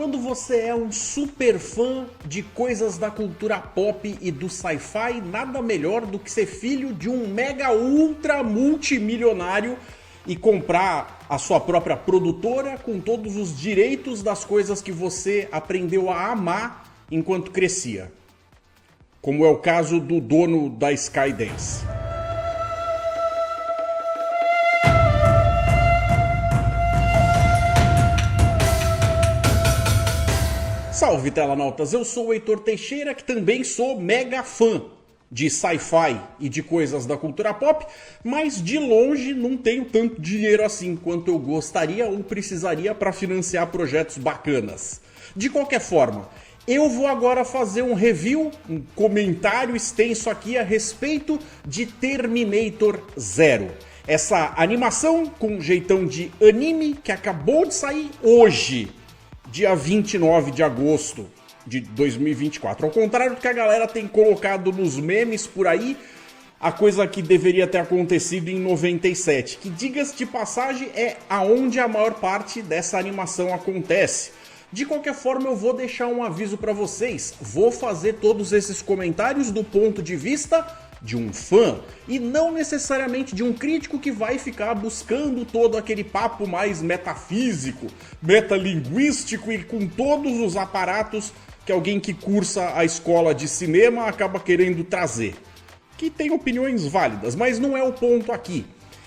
Quando você é um super fã de coisas da cultura pop e do sci-fi, nada melhor do que ser filho de um mega ultra multimilionário e comprar a sua própria produtora com todos os direitos das coisas que você aprendeu a amar enquanto crescia. Como é o caso do dono da Skydance. Salve telanautas, eu sou o Heitor Teixeira, que também sou mega fã de sci-fi e de coisas da cultura pop, mas de longe não tenho tanto dinheiro assim quanto eu gostaria ou precisaria para financiar projetos bacanas. De qualquer forma, eu vou agora fazer um review, um comentário extenso aqui a respeito de Terminator Zero. Essa animação com jeitão de anime que acabou de sair hoje, dia 29 de agosto de 2024. Ao contrário do que a galera tem colocado nos memes por aí, a coisa que deveria ter acontecido em 97, que, diga-se de passagem, é aonde a maior parte dessa animação acontece. De qualquer forma, eu vou deixar um aviso para vocês. Vou fazer todos esses comentários do ponto de vista de um fã e não necessariamente de um crítico que vai ficar buscando todo aquele papo mais metafísico, metalinguístico e com todos os aparatos que alguém que cursa a escola de cinema acaba querendo trazer. Que tem opiniões válidas, mas não é o ponto aqui.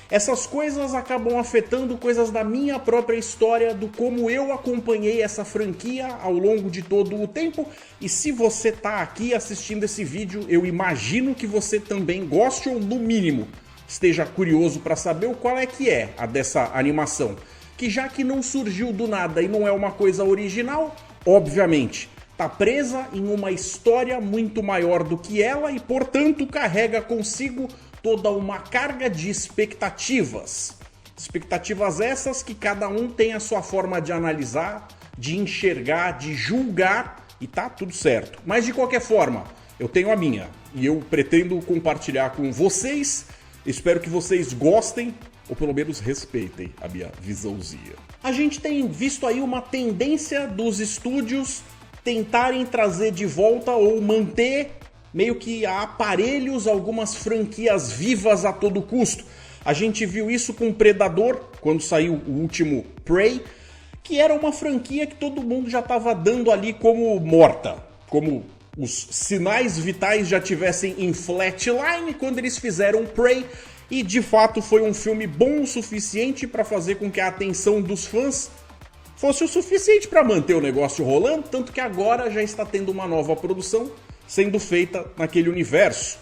Essas coisas acabam afetando coisas da minha própria história, do como eu acompanhei essa franquia ao longo de todo o tempo. E se você tá aqui assistindo esse vídeo, eu imagino que você também goste ou, no mínimo, esteja curioso para saber qual é que é a dessa animação. Que já que não surgiu do nada e não é uma coisa original, obviamente, tá presa em uma história muito maior do que ela e, portanto, carrega consigo toda uma carga de expectativas. Expectativas essas que cada um tem a sua forma de analisar, de enxergar, de julgar, e tá tudo certo. Mas de qualquer forma, eu tenho a minha e eu pretendo compartilhar com vocês. Espero que vocês gostem ou pelo menos respeitem a minha visãozinha. A gente tem visto aí uma tendência dos estúdios tentarem trazer de volta ou manter meio que a aparelhos algumas franquias vivas a todo custo. A gente viu isso com Predador, quando saiu o último Prey, que era uma franquia que todo mundo já estava dando ali como morta, como os sinais vitais já tivessem em flatline quando eles fizeram Prey, e de fato foi um filme bom o suficiente para fazer com que a atenção dos fãs fosse o suficiente para manter o negócio rolando, tanto que agora já está tendo uma nova produção sendo feita naquele universo.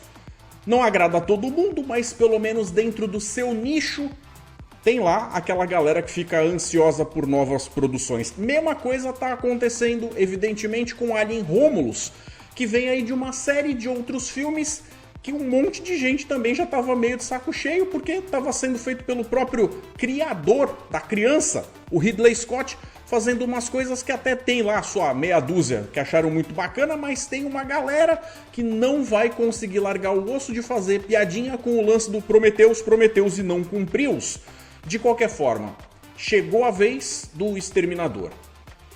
Não agrada a todo mundo, mas pelo menos dentro do seu nicho tem lá aquela galera que fica ansiosa por novas produções. Mesma coisa está acontecendo evidentemente com Alien Romulus, que vem aí de uma série de outros filmes que um monte de gente também já estava meio de saco cheio, porque estava sendo feito pelo próprio criador da criança, o Ridley Scott, fazendo umas coisas que até tem lá sua meia dúzia que acharam muito bacana, mas tem uma galera que não vai conseguir largar o osso de fazer piadinha com o lance do Prometheus e não cumpriu-os. De qualquer forma, chegou a vez do Exterminador,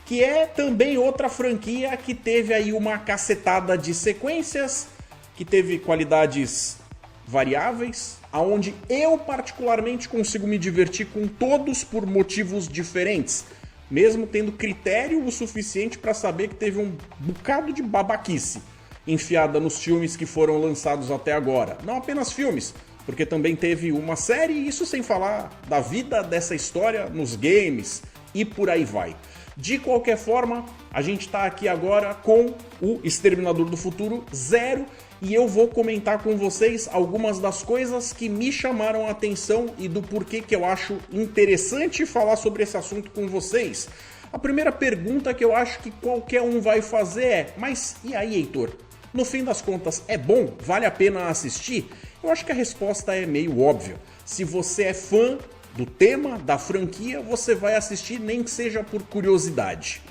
que é também outra franquia que teve aí uma cacetada de sequências, que teve qualidades variáveis, aonde eu particularmente consigo me divertir com todos por motivos diferentes, mesmo tendo critério o suficiente para saber que teve um bocado de babaquice enfiada nos filmes que foram lançados até agora. Não apenas filmes, porque também teve uma série, isso sem falar da vida dessa história nos games e por aí vai. De qualquer forma, a gente está aqui agora com o Exterminador do Futuro Zero e eu vou comentar com vocês algumas das coisas que me chamaram a atenção e do porquê que eu acho interessante falar sobre esse assunto com vocês. A primeira pergunta que eu acho que qualquer um vai fazer é: mas e aí, Heitor? No fim das contas, é bom? Vale a pena assistir? Eu acho que a resposta é meio óbvia. Se você é fã do tema, da franquia, você vai assistir nem que seja por curiosidade.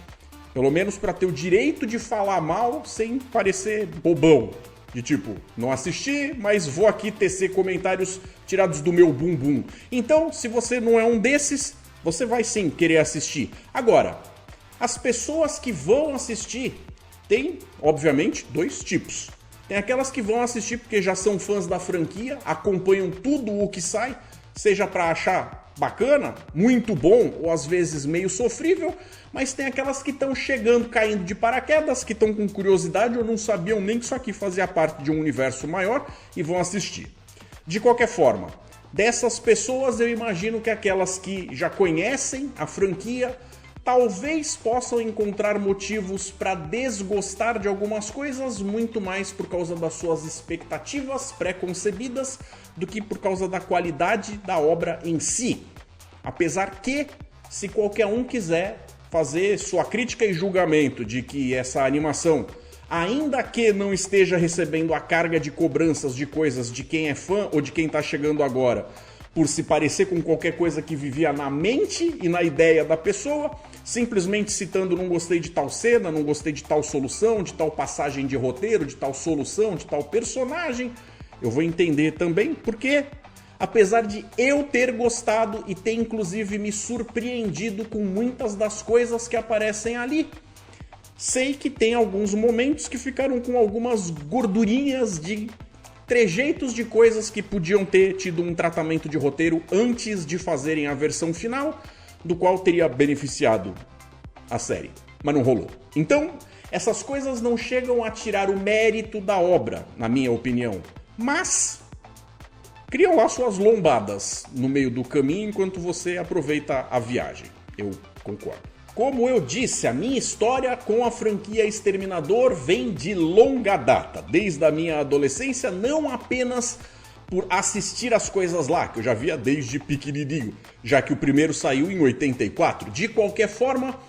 Pelo menos para ter o direito de falar mal sem parecer bobão. De tipo, não assisti, mas vou aqui tecer comentários tirados do meu bumbum. Então, se você não é um desses, você vai sim querer assistir. Agora, As pessoas que vão assistir tem, obviamente, dois tipos. Tem aquelas que vão assistir porque já são fãs da franquia, acompanham tudo o que sai, seja para achar bacana, muito bom ou às vezes meio sofrível, mas tem aquelas que estão chegando, caindo de paraquedas, que estão com curiosidade ou não sabiam nem que isso aqui fazia parte de um universo maior e vão assistir. De qualquer forma, dessas pessoas eu imagino que aquelas que já conhecem a franquia talvez possam encontrar motivos para desgostar de algumas coisas muito mais por causa das suas expectativas pré-concebidas do que por causa da qualidade da obra em si. Apesar que, se qualquer um quiser fazer sua crítica e julgamento de que essa animação, ainda que não esteja recebendo a carga de cobranças de coisas de quem é fã ou de quem está chegando agora, por se parecer com qualquer coisa que vivia na mente e na ideia da pessoa, simplesmente citando não gostei de tal cena, não gostei de tal solução, de tal passagem de roteiro, de tal solução, de tal personagem, eu vou entender também porque, apesar de eu ter gostado e ter inclusive me surpreendido com muitas das coisas que aparecem ali, sei que tem alguns momentos que ficaram com algumas gordurinhas de trejeitos de coisas que podiam ter tido um tratamento de roteiro antes de fazerem a versão final, do qual teria beneficiado a série, mas não rolou. Então, essas coisas não chegam a tirar o mérito da obra, na minha opinião, mas criam lá suas lombadas no meio do caminho enquanto você aproveita a viagem. Eu concordo. Como eu disse, a minha história com a franquia Exterminador vem de longa data, desde a minha adolescência, não apenas por assistir as coisas lá, que eu já via desde pequenininho, já que o primeiro saiu em 84. De qualquer forma,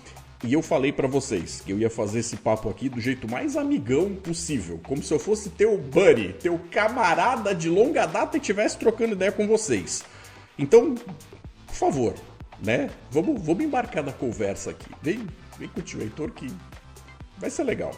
e eu falei pra vocês que eu ia fazer esse papo aqui do jeito mais amigão possível, como se eu fosse teu buddy, teu camarada de longa data e estivesse trocando ideia com vocês. Então, por favor, né? Vamos embarcar na conversa aqui. Vem com o tio Heitor que vai ser legal.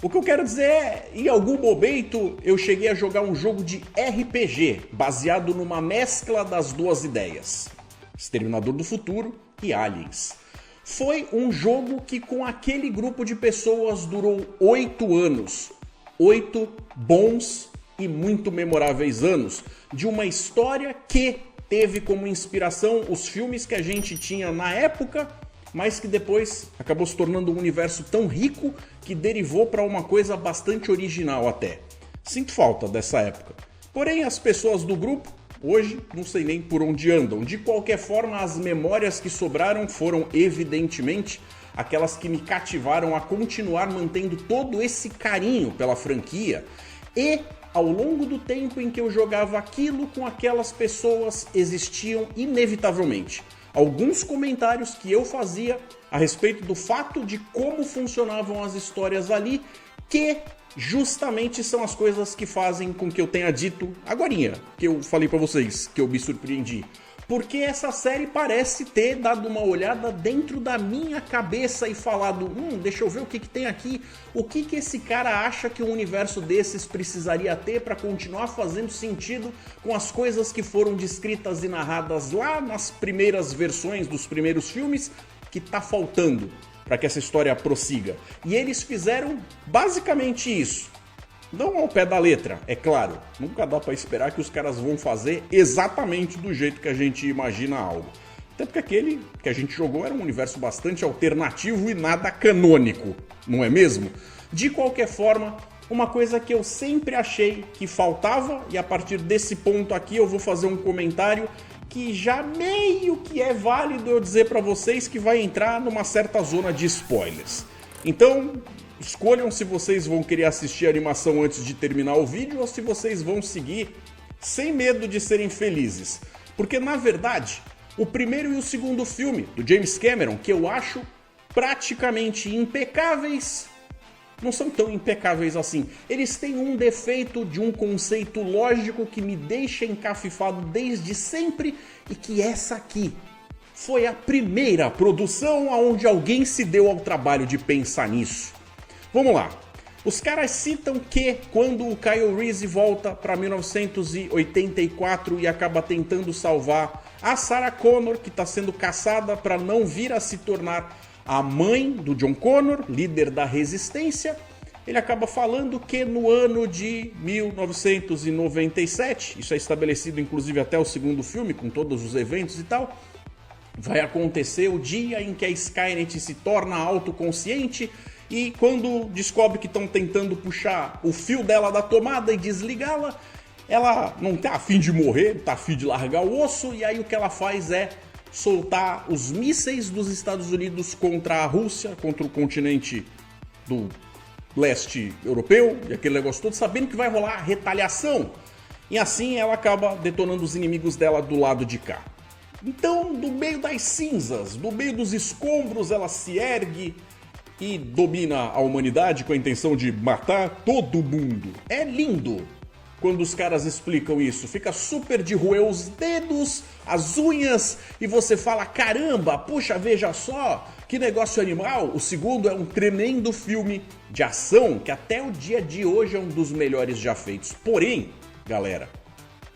O que eu quero dizer é, em algum momento eu cheguei a jogar um jogo de RPG baseado numa mescla das duas ideias, Exterminador do Futuro e Aliens. Foi um jogo que com aquele grupo de pessoas durou 8 anos. 8 bons e muito memoráveis anos de uma história que teve como inspiração os filmes que a gente tinha na época, mas que depois acabou se tornando um universo tão rico que derivou para uma coisa bastante original até. Sinto falta dessa época. Porém, as pessoas do grupo, hoje, não sei nem por onde andam. De qualquer forma, as memórias que sobraram foram, evidentemente, aquelas que me cativaram a continuar mantendo todo esse carinho pela franquia e ao longo do tempo em que eu jogava aquilo com aquelas pessoas, existiam inevitavelmente alguns comentários que eu fazia a respeito do fato de como funcionavam as histórias ali, que justamente são as coisas que fazem com que eu tenha dito agorinha, que eu falei pra vocês, que eu me surpreendi. Porque essa série parece ter dado uma olhada dentro da minha cabeça e falado, deixa eu ver o que tem aqui, o que esse cara acha que um universo desses precisaria ter para continuar fazendo sentido com as coisas que foram descritas e narradas lá nas primeiras versões dos primeiros filmes, que tá faltando para que essa história prossiga. E eles fizeram basicamente isso. Não ao pé da letra, é claro. Nunca dá pra esperar que os caras vão fazer exatamente do jeito que a gente imagina algo. Até porque aquele que a gente jogou era um universo bastante alternativo e nada canônico, não é mesmo? De qualquer forma, uma coisa que eu sempre achei que faltava, e a partir desse ponto aqui eu vou fazer um comentário que já meio que é válido eu dizer pra vocês que vai entrar numa certa zona de spoilers. Então, escolham se vocês vão querer assistir a animação antes de terminar o vídeo ou se vocês vão seguir sem medo de serem felizes. Porque, na verdade, o primeiro e o segundo filme do James Cameron, que eu acho praticamente impecáveis, não são tão impecáveis assim. Eles têm um defeito de um conceito lógico que me deixa encafifado desde sempre e que essa aqui foi a primeira produção onde alguém se deu ao trabalho de pensar nisso. Vamos lá. Os caras citam que quando o Kyle Reese volta para 1984 e acaba tentando salvar a Sarah Connor, que está sendo caçada para não vir a se tornar a mãe do John Connor, líder da resistência. Ele acaba falando que no ano de 1997, isso é estabelecido inclusive até o segundo filme, com todos os eventos e tal, vai acontecer o dia em que a Skynet se torna autoconsciente e quando descobre que estão tentando puxar o fio dela da tomada e desligá-la, ela não tá a fim de morrer, tá a fim de largar o osso, e aí o que ela faz é soltar os mísseis dos Estados Unidos contra a Rússia, contra o continente do leste europeu, e aquele negócio todo, sabendo que vai rolar retaliação. E assim ela acaba detonando os inimigos dela do lado de cá. Então, do meio das cinzas, do meio dos escombros, ela se ergue e domina a humanidade com a intenção de matar todo mundo. É lindo quando os caras explicam isso. Fica super de roer os dedos, as unhas, e você fala, caramba, puxa, veja só, que negócio animal. O segundo é um tremendo filme de ação que até o dia de hoje é um dos melhores já feitos. Porém, galera,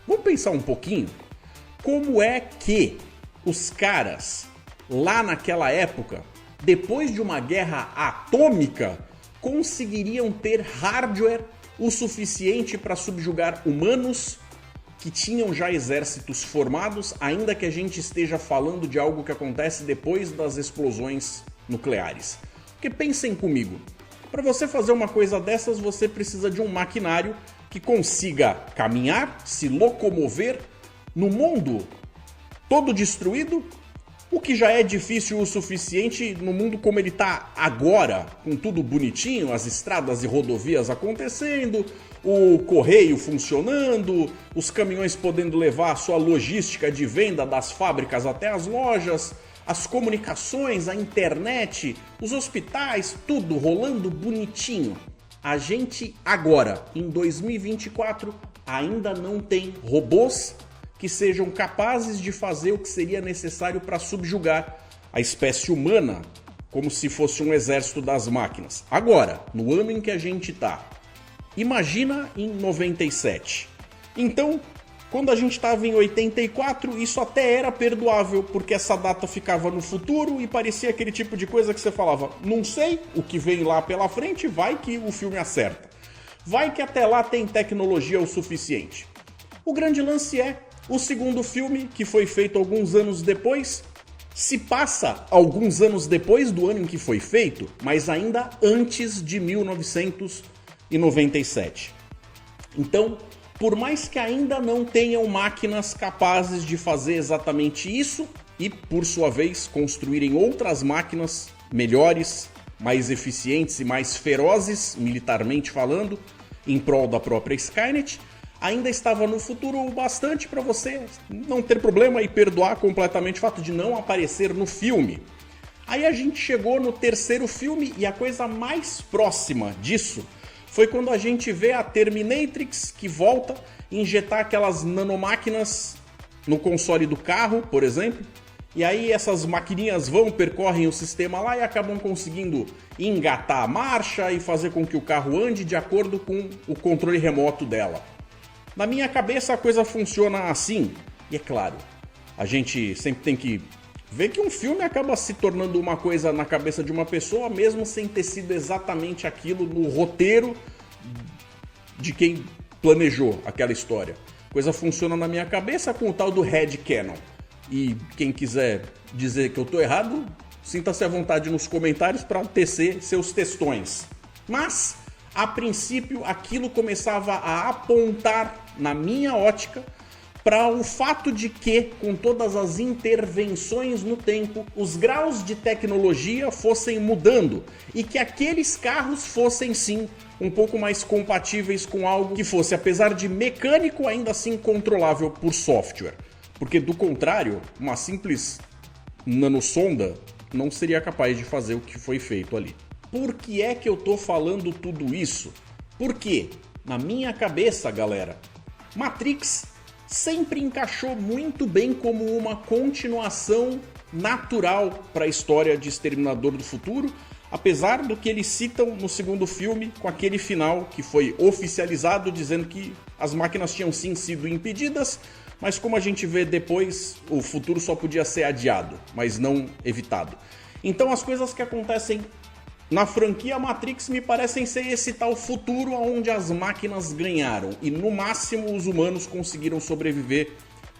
vamos pensar um pouquinho como é que os caras lá naquela época, depois de uma guerra atômica, conseguiriam ter hardware o suficiente para subjugar humanos que tinham já exércitos formados, ainda que a gente esteja falando de algo que acontece depois das explosões nucleares. Porque pensem comigo, para você fazer uma coisa dessas, você precisa de um maquinário que consiga caminhar, se locomover no mundo todo destruído, o que já é difícil o suficiente no mundo como ele está agora, com tudo bonitinho, as estradas e rodovias acontecendo, o correio funcionando, os caminhões podendo levar a sua logística de venda das fábricas até as lojas, as comunicações, a internet, os hospitais, tudo rolando bonitinho. A gente agora, em 2024, ainda não tem robôs que sejam capazes de fazer o que seria necessário para subjugar a espécie humana, como se fosse um exército das máquinas. Agora, no ano em que a gente está, imagina em 97. Então, quando a gente estava em 84, isso até era perdoável, porque essa data ficava no futuro e parecia aquele tipo de coisa que você falava, não sei o que vem lá pela frente, vai que o filme acerta. Vai que até lá tem tecnologia o suficiente. O grande lance é, o segundo filme, que foi feito alguns anos depois, se passa alguns anos depois do ano em que foi feito, mas ainda antes de 1997. Então, por mais que ainda não tenham máquinas capazes de fazer exatamente isso, e por sua vez construírem outras máquinas melhores, mais eficientes e mais ferozes, militarmente falando, em prol da própria Skynet, ainda estava no futuro o bastante para você não ter problema e perdoar completamente o fato de não aparecer no filme. Aí a gente chegou no terceiro filme e a coisa mais próxima disso foi quando a gente vê a Terminatrix que volta a injetar aquelas nanomáquinas no console do carro, por exemplo, e aí essas maquininhas percorrem o sistema lá e acabam conseguindo engatar a marcha e fazer com que o carro ande de acordo com o controle remoto dela. Na minha cabeça a coisa funciona assim, e é claro, a gente sempre tem que ver que um filme acaba se tornando uma coisa na cabeça de uma pessoa, mesmo sem ter sido exatamente aquilo no roteiro de quem planejou aquela história. A coisa funciona na minha cabeça com o tal do headcanon. E quem quiser dizer que eu tô errado, sinta-se à vontade nos comentários para tecer seus textões. Mas, a princípio, aquilo começava a apontar, na minha ótica, para o fato de que, com todas as intervenções no tempo, os graus de tecnologia fossem mudando e que aqueles carros fossem, sim, um pouco mais compatíveis com algo que fosse, apesar de mecânico, ainda assim controlável por software. Porque, do contrário, uma simples nanosonda não seria capaz de fazer o que foi feito ali. Por que é que eu tô falando tudo isso? Porque, na minha cabeça, galera, Matrix sempre encaixou muito bem como uma continuação natural para a história de Exterminador do Futuro, apesar do que eles citam no segundo filme com aquele final que foi oficializado dizendo que as máquinas tinham sim sido impedidas, mas como a gente vê depois, o futuro só podia ser adiado, mas não evitado. Então as coisas que acontecem na franquia Matrix me parecem ser esse tal futuro onde as máquinas ganharam e no máximo os humanos conseguiram sobreviver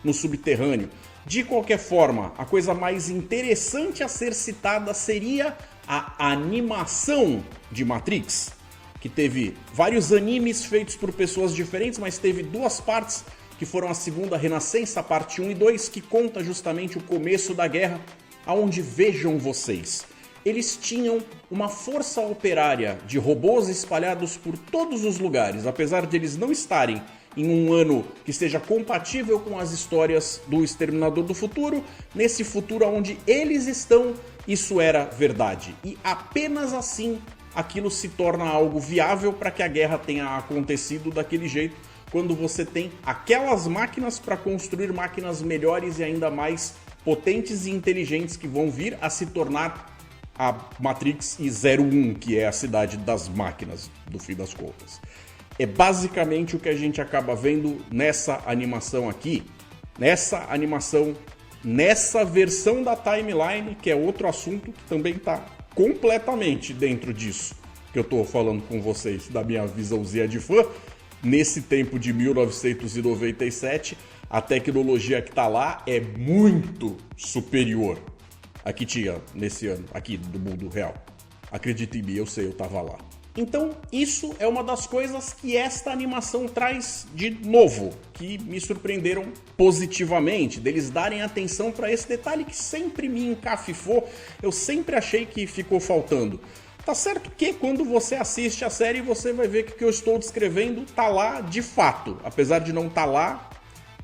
no subterrâneo. De qualquer forma, a coisa mais interessante a ser citada seria a animação de Matrix, que teve vários animes feitos por pessoas diferentes, mas teve duas partes que foram a Segunda Renascença, parte 1 e 2, que conta justamente o começo da guerra, aonde, vejam vocês, eles tinham uma força operária de robôs espalhados por todos os lugares, apesar de eles não estarem em um ano que seja compatível com as histórias do Exterminador do Futuro, nesse futuro onde eles estão, isso era verdade. E apenas assim aquilo se torna algo viável para que a guerra tenha acontecido daquele jeito, quando você tem aquelas máquinas para construir máquinas melhores e ainda mais potentes e inteligentes que vão vir a se tornar a Matrix e 01, que é a cidade das máquinas, do fim das contas. É basicamente o que a gente acaba vendo nessa animação aqui. Nessa animação, nessa versão da timeline, que é outro assunto que também está completamente dentro disso que eu estou falando com vocês, da minha visãozinha de fã. Nesse tempo de 1997, a tecnologia que está lá é muito superior a que tinha nesse ano, aqui do mundo real. Acredita em mim, eu sei, eu tava lá. Então, isso é uma das coisas que esta animação traz de novo, que me surpreenderam positivamente, deles darem atenção para esse detalhe que sempre me encafifou, eu sempre achei que ficou faltando. Tá certo que quando você assiste a série, você vai ver que o que eu estou descrevendo tá lá de fato, apesar de não estar lá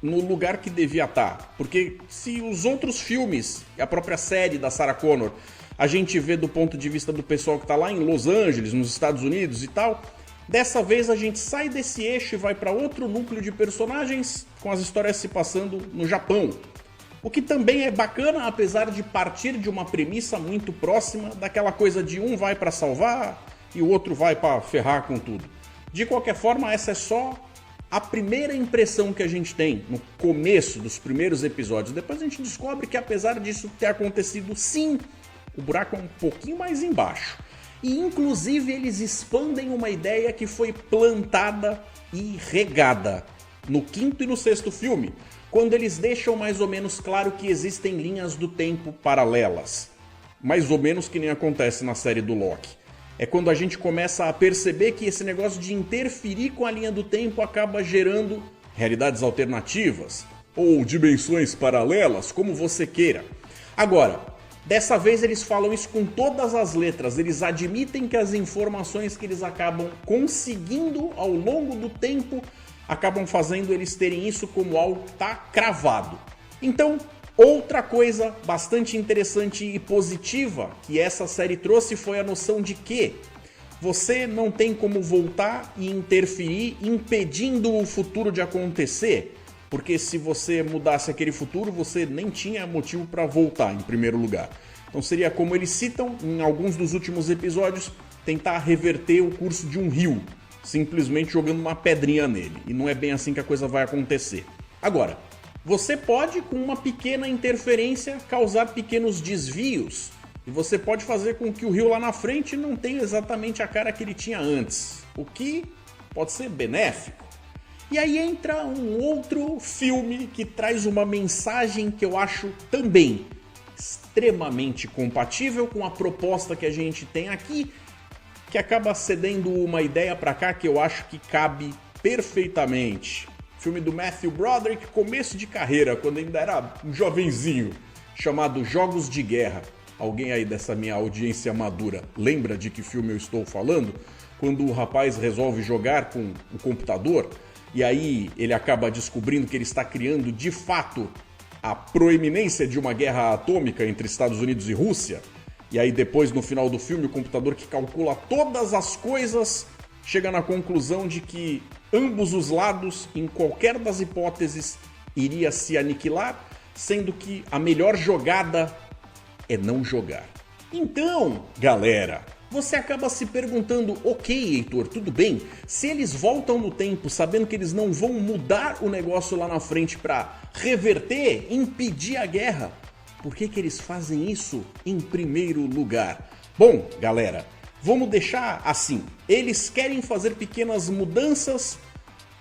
no lugar que devia estar. Porque se os outros filmes, e a própria série da Sarah Connor, a gente vê do ponto de vista do pessoal que está lá em Los Angeles, nos Estados Unidos e tal, dessa vez a gente sai desse eixo e vai para outro núcleo de personagens com as histórias se passando no Japão. O que também é bacana, apesar de partir de uma premissa muito próxima daquela coisa de um vai para salvar e o outro vai para ferrar com tudo. De qualquer forma, essa é só a primeira impressão que a gente tem no começo dos primeiros episódios. Depois a gente descobre que apesar disso ter acontecido, sim, o buraco é um pouquinho mais embaixo. E inclusive eles expandem uma ideia que foi plantada e regada no quinto e no sexto filme, quando eles deixam mais ou menos claro que existem linhas do tempo paralelas. Mais ou menos que nem acontece na série do Loki. É quando a gente começa a perceber que esse negócio de interferir com a linha do tempo acaba gerando realidades alternativas, ou dimensões paralelas, como você queira. Agora, dessa vez eles falam isso com todas as letras, eles admitem que as informações que eles acabam conseguindo ao longo do tempo acabam fazendo eles terem isso como algo que está cravado. Então, outra coisa bastante interessante e positiva que essa série trouxe foi a noção de que você não tem como voltar e interferir impedindo o futuro de acontecer, porque se você mudasse aquele futuro, você nem tinha motivo para voltar em primeiro lugar. Então seria como eles citam em alguns dos últimos episódios, tentar reverter o curso de um rio, simplesmente jogando uma pedrinha nele. E não é bem assim que a coisa vai acontecer. Agora, você pode, com uma pequena interferência, causar pequenos desvios. E você pode fazer com que o rio lá na frente não tenha exatamente a cara que ele tinha antes. O que pode ser benéfico. E aí entra um outro filme que traz uma mensagem que eu acho também extremamente compatível com a proposta que a gente tem aqui, que acaba cedendo uma ideia para cá que eu acho que cabe perfeitamente. Filme do Matthew Broderick, começo de carreira, quando ainda era um jovenzinho, chamado Jogos de Guerra. Alguém aí dessa minha audiência madura lembra de que filme eu estou falando? Quando o rapaz resolve jogar com o computador e aí ele acaba descobrindo que ele está criando de fato a proeminência de uma guerra atômica entre Estados Unidos e Rússia. E aí depois, no final do filme, o computador que calcula todas as coisas chega na conclusão de que ambos os lados, em qualquer das hipóteses, iria se aniquilar, sendo que a melhor jogada é não jogar. Então, galera, você acaba se perguntando, ok, Heitor, tudo bem, se eles voltam no tempo sabendo que eles não vão mudar o negócio lá na frente para reverter, impedir a guerra, Por que eles fazem isso em primeiro lugar? Bom, galera, vamos deixar assim. Eles querem fazer pequenas mudanças,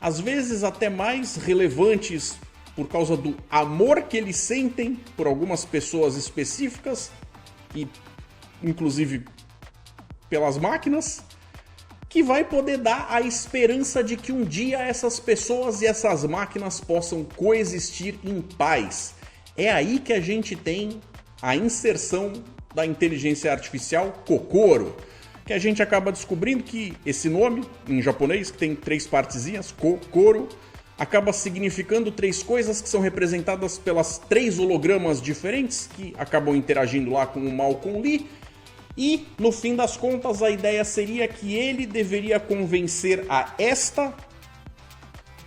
às vezes até mais relevantes por causa do amor que eles sentem por algumas pessoas específicas e inclusive pelas máquinas, que vai poder dar a esperança de que um dia essas pessoas e essas máquinas possam coexistir em paz. É aí que a gente tem a inserção da inteligência artificial Kokoro, que a gente acaba descobrindo que esse nome, em japonês, que tem 3 partezinhas, Kokoro, acaba significando 3 coisas que são representadas pelas 3 hologramas diferentes que acabam interagindo lá com o Malcolm Lee. E, no fim das contas, a ideia seria que ele deveria convencer a esta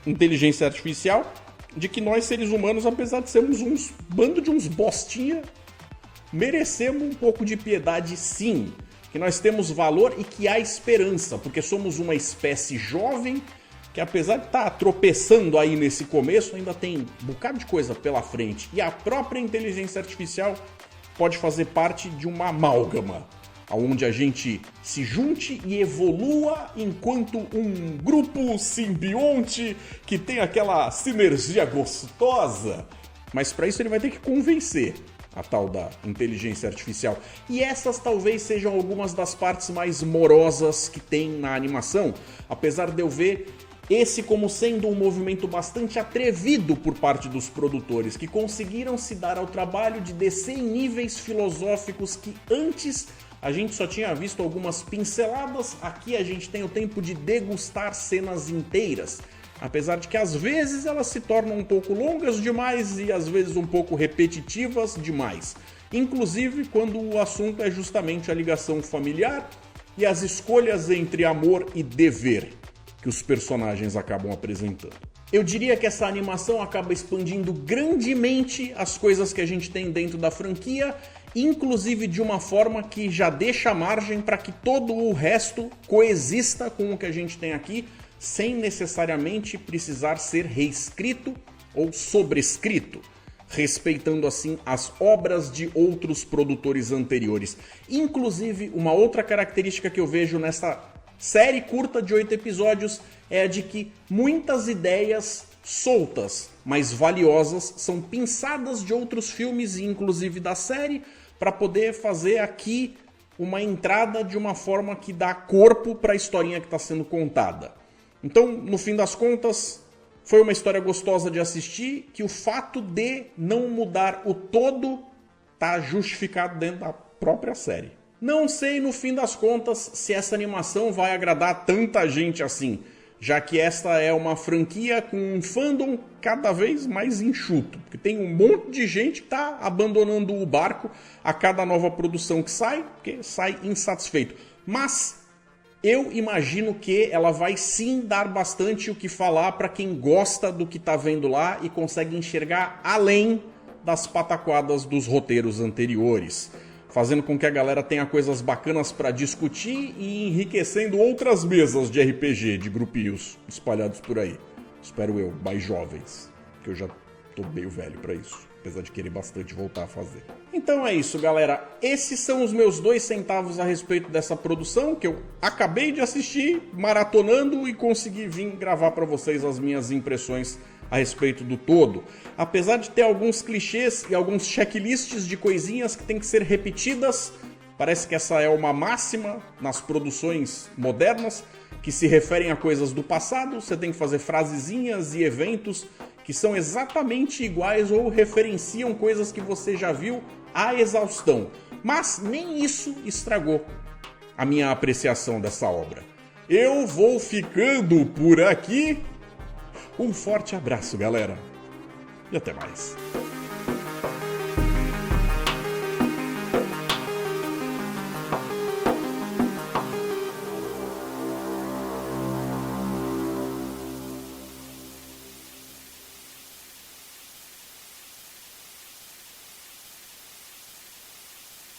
inteligência artificial de que nós, seres humanos, apesar de sermos uns bando de uns bostinha, merecemos um pouco de piedade sim. Que nós temos valor e que há esperança, porque somos uma espécie jovem que, apesar de estar tropeçando aí nesse começo, ainda tem um bocado de coisa pela frente. E a própria inteligência artificial pode fazer parte de uma amálgama, onde a gente se junte e evolua enquanto um grupo simbionte que tem aquela sinergia gostosa. Mas para isso ele vai ter que convencer a tal da inteligência artificial. E essas talvez sejam algumas das partes mais morosas que tem na animação, apesar de eu ver esse como sendo um movimento bastante atrevido por parte dos produtores, que conseguiram se dar ao trabalho de descer em níveis filosóficos que antes a gente só tinha visto algumas pinceladas. Aqui a gente tem o tempo de degustar cenas inteiras, apesar de que às vezes elas se tornam um pouco longas demais e às vezes um pouco repetitivas demais. Inclusive quando o assunto é justamente a ligação familiar e as escolhas entre amor e dever que os personagens acabam apresentando. Eu diria que essa animação acaba expandindo grandemente as coisas que a gente tem dentro da franquia, inclusive de uma forma que já deixa margem para que todo o resto coexista com o que a gente tem aqui, sem necessariamente precisar ser reescrito ou sobrescrito, respeitando assim as obras de outros produtores anteriores. Inclusive, uma outra característica que eu vejo nessa série curta de 8 episódios é a de que muitas ideias soltas, mas valiosas, são pinçadas de outros filmes e inclusive da série para poder fazer aqui uma entrada de uma forma que dá corpo para a historinha que está sendo contada. Então, no fim das contas, foi uma história gostosa de assistir, que o fato de não mudar o todo está justificado dentro da própria série. Não sei, no fim das contas, se essa animação vai agradar tanta gente assim, já que esta é uma franquia com um fandom cada vez mais enxuto, porque tem um monte de gente que está abandonando o barco a cada nova produção que sai, porque sai insatisfeito. Mas eu imagino que ela vai sim dar bastante o que falar para quem gosta do que está vendo lá e consegue enxergar além das pataquadas dos roteiros anteriores, fazendo com que a galera tenha coisas bacanas para discutir e enriquecendo outras mesas de RPG, de grupinhos espalhados por aí. Espero eu, mais jovens, que eu já tô meio velho para isso, apesar de querer bastante voltar a fazer. Então é isso, galera. Esses são os meus 2 centavos a respeito dessa produção, que eu acabei de assistir, maratonando, e consegui vir gravar para vocês as minhas impressões a respeito do todo. Apesar de ter alguns clichês e alguns checklists de coisinhas que tem que ser repetidas, parece que essa é uma máxima nas produções modernas, que se referem a coisas do passado. Você tem que fazer frasezinhas e eventos que são exatamente iguais ou referenciam coisas que você já viu à exaustão. Mas nem isso estragou a minha apreciação dessa obra. Eu vou ficando por aqui. Um forte abraço, galera. E até mais.